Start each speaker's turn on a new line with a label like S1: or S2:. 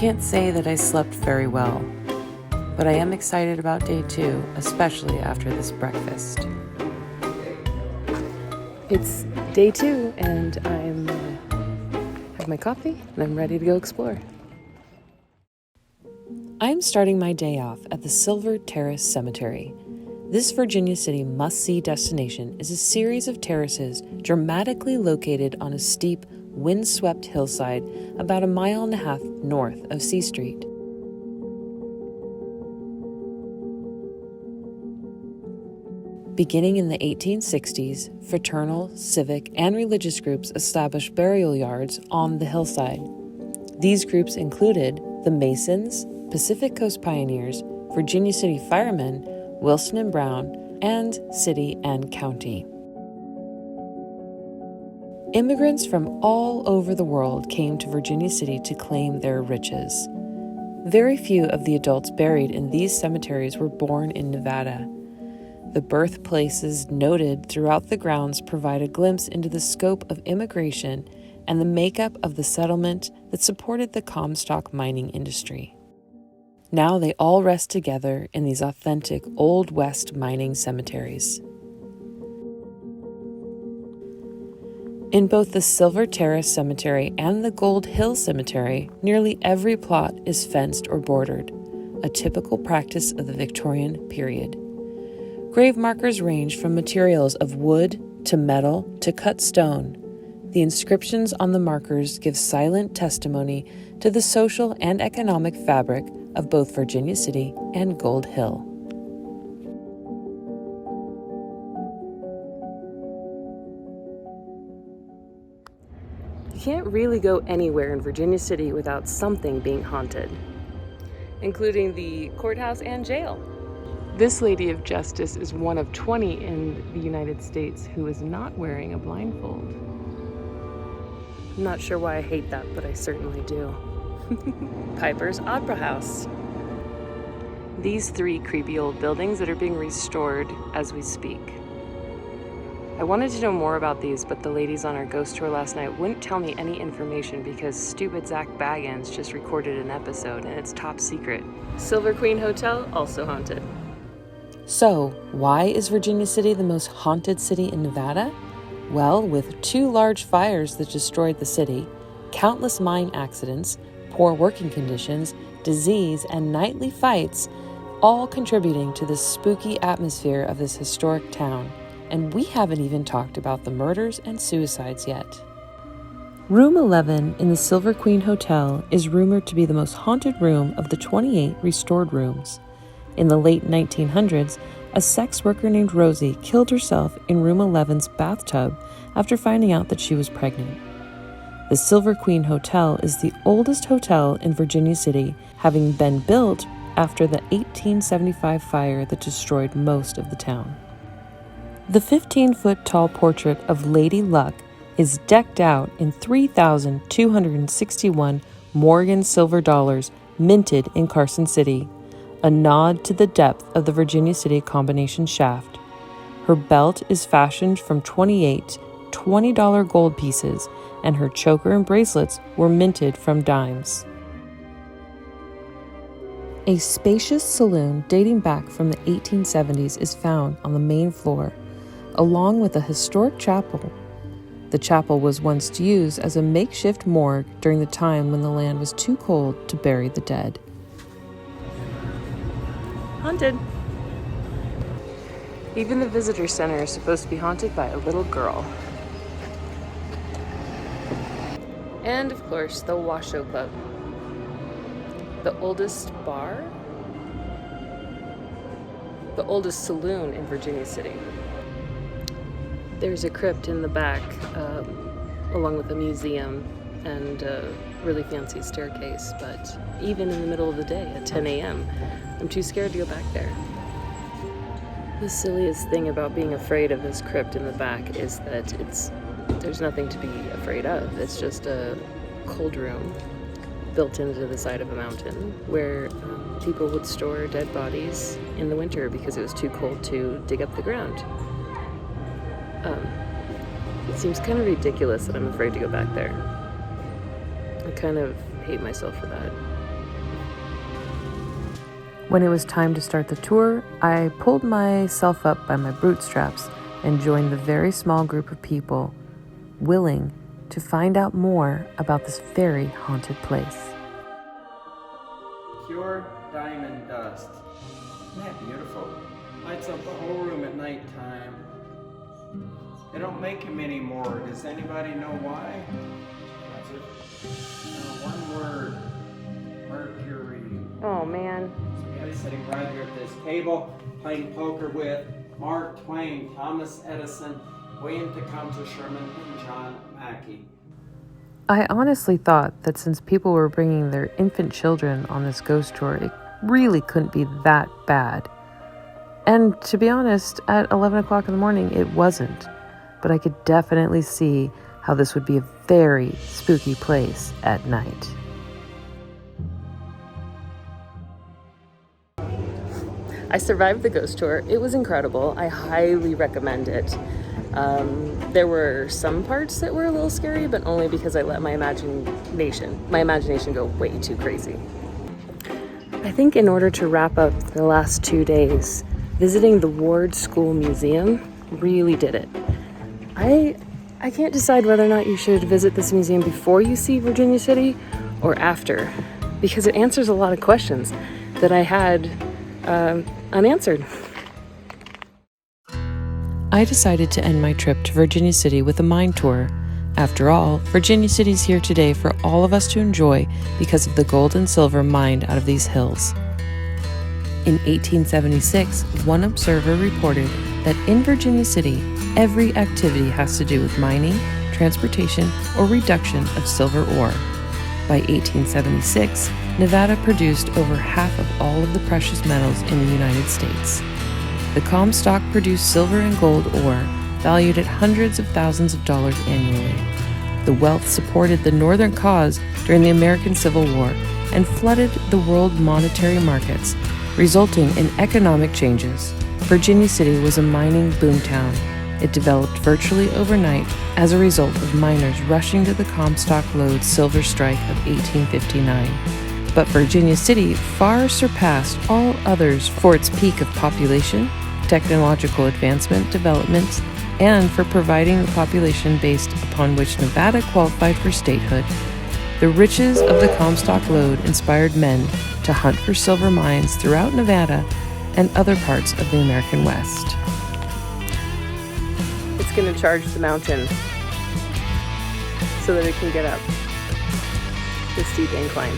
S1: can't say that I slept very well, but I am excited about day 2, especially after this breakfast. It's day 2 and I'm have my coffee and I'm ready to go explore. I'm starting my day off at the Silver Terrace Cemetery. This Virginia City must-see destination is a series of terraces dramatically located on a steep, wind-swept hillside about 1.5 miles north of C Street. Beginning in the 1860s, fraternal, civic, and religious groups established burial yards on the hillside. These groups included the Masons, Pacific Coast Pioneers, Virginia City Firemen, Wilson and Brown, and City and County. Immigrants from all over the world came to Virginia City to claim their riches. Very few of the adults buried in these cemeteries were born in Nevada. The birthplaces noted throughout the grounds provide a glimpse into the scope of immigration and the makeup of the settlement that supported the Comstock mining industry. Now they all rest together in these authentic Old West mining cemeteries. In both the Silver Terrace Cemetery and the Gold Hill Cemetery, nearly every plot is fenced or bordered, a typical practice of the Victorian period. Grave markers range from materials of wood to metal to cut stone. The inscriptions on the markers give silent testimony to the social and economic fabric of both Virginia City and Gold Hill. You can't really go anywhere in Virginia City without something being haunted, including the courthouse and jail. This Lady of Justice is one of 20 in the United States who is not wearing a blindfold. I'm not sure why I hate that, but I certainly do. Piper's Opera House. These 3 creepy old buildings that are being restored as we speak. I wanted to know more about these, but the ladies on our ghost tour last night wouldn't tell me any information because stupid Zach Baggins just recorded an episode and it's top secret. Silver Queen Hotel, also haunted. So, why is Virginia City the most haunted city in Nevada? Well, with 2 large fires that destroyed the city, countless mine accidents, poor working conditions, disease, and nightly fights, all contributing to the spooky atmosphere of this historic town. And we haven't even talked about the murders and suicides yet. Room 11 in the Silver Queen Hotel is rumored to be the most haunted room of the 28 restored rooms. In the late 1900s, a sex worker named Rosie killed herself in Room 11's bathtub after finding out that she was pregnant. The Silver Queen Hotel is the oldest hotel in Virginia City, having been built after the 1875 fire that destroyed most of the town. The 15-foot-tall portrait of Lady Luck is decked out in 3,261 Morgan silver dollars minted in Carson City, a nod to the depth of the Virginia City combination shaft. Her belt is fashioned from 28 $20 gold pieces, and her choker and bracelets were minted from dimes. A spacious saloon dating back from the 1870s is found on the main floor, along with a historic chapel. The chapel was once used as a makeshift morgue during the time when the land was too cold to bury the dead. Haunted. Even the visitor center is supposed to be haunted by a little girl. And of course, the Washoe Club. The oldest bar? The oldest saloon in Virginia City. There's a crypt in the back, along with a museum and a really fancy staircase, but even in the middle of the day at 10 a.m., I'm too scared to go back there. The silliest thing about being afraid of this crypt in the back is that there's nothing to be afraid of. It's just a cold room built into the side of a mountain where people would store dead bodies in the winter because it was too cold to dig up the ground. It seems kind of ridiculous that I'm afraid to go back there. I kind of hate myself for that. When it was time to start the tour, I pulled myself up by my bootstraps and joined the very small group of people willing to find out more about this very haunted place.
S2: Pure diamond dust. Isn't that beautiful? Lights up the whole room at nighttime. They don't make them anymore. Does anybody know why? One word. Mercury.
S1: Oh man.
S2: So he's sitting right here at this table, playing poker with Mark Twain, Thomas Edison, William Tecumseh Sherman, and John Mackey.
S1: I honestly thought that since people were bringing their infant children on this ghost tour, it really couldn't be that bad. And to be honest, at 11 o'clock in the morning, it wasn't. But I could definitely see how this would be a very spooky place at night. I survived the ghost tour. It was incredible. I highly recommend it. There were some parts that were a little scary, but only because I let my imagination go way too crazy. I think in order to wrap up the last 2 days, visiting the Ward School Museum really did it. I can't decide whether or not you should visit this museum before you see Virginia City or after, because it answers a lot of questions that I had unanswered. I decided to end my trip to Virginia City with a mine tour. After all, Virginia City's here today for all of us to enjoy because of the gold and silver mined out of these hills. In 1876, one observer reported that in Virginia City, every activity has to do with mining, transportation, or reduction of silver ore. By 1876, Nevada produced over half of all of the precious metals in the United States. The Comstock produced silver and gold ore, valued at hundreds of thousands of dollars annually. The wealth supported the Northern cause during the American Civil War and flooded the world monetary markets, resulting in economic changes. Virginia City was a mining boomtown. It developed virtually overnight as a result of miners rushing to the Comstock Lode silver strike of 1859. But Virginia City far surpassed all others for its peak of population, technological advancement, development, and for providing the population based upon which Nevada qualified for statehood. The riches of the Comstock Lode inspired men to hunt for silver mines throughout Nevada and other parts of the American West. It's going to charge the mountain so that it can get up the steep incline.